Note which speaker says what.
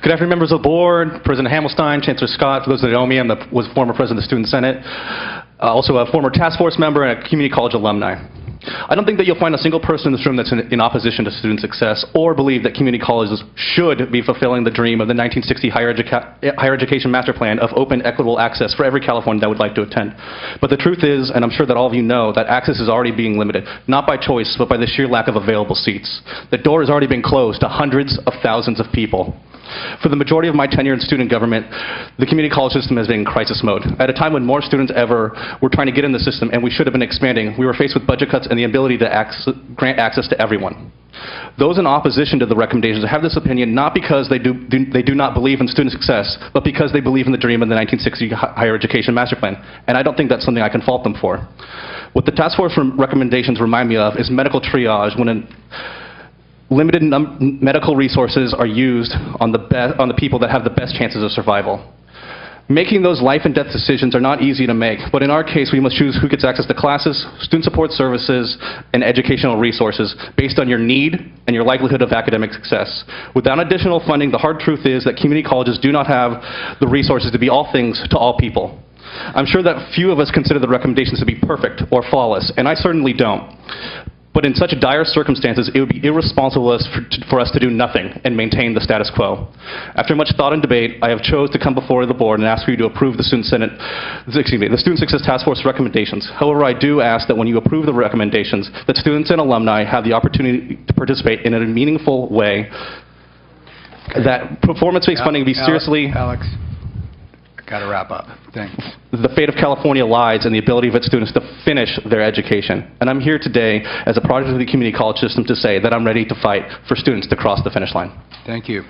Speaker 1: Good afternoon, members of the board, President Hamelstein, Chancellor Scott. For those that know me, was former president of the Student Senate, also a former task force member and a community college alumni. I don't think that you'll find a single person in this room that's in opposition to student success or believe that community colleges should be fulfilling the dream of the 1960 higher education master plan of open, equitable access for every Californian that would like to attend. But the truth is, and I'm sure that all of you know, that access is already being limited, not by choice, but by the sheer lack of available seats. The door has already been closed to hundreds of thousands of people. For the majority of my tenure in student government, the community college system has been in crisis mode. At a time when more students ever were trying to get in the system and we should have been expanding, we were faced with budget cuts and the ability to grant access to everyone. Those in opposition to the recommendations have this opinion not because they do not believe in student success, but because they believe in the dream of the 1960 higher education master plan. And I don't think that's something I can fault them for. What the task force recommendations remind me of is medical triage when limited medical resources are used on the people that have the best chances of survival. Making those life and death decisions are not easy to make, but in our case, we must choose who gets access to classes, student support services, and educational resources based on your need and your likelihood of academic success. Without additional funding, the hard truth is that community colleges do not have the resources to be all things to all people. I'm sure that few of us consider the recommendations to be perfect or flawless, and I certainly don't. But in such dire circumstances, it would be irresponsible for us to do nothing and maintain the status quo. After much thought and debate, I have chose to come before the board and ask for you to approve the Student Success Task Force recommendations. However, I do ask that when you approve the recommendations, that students and alumni have the opportunity to participate in a meaningful way, that performance-based funding be seriously...
Speaker 2: Alex, got to wrap up. Thanks.
Speaker 1: The fate of California lies in the ability of its students to finish their education. And I'm here today as a product of the community college system to say that I'm ready to fight for students to cross the finish line.
Speaker 2: Thank you.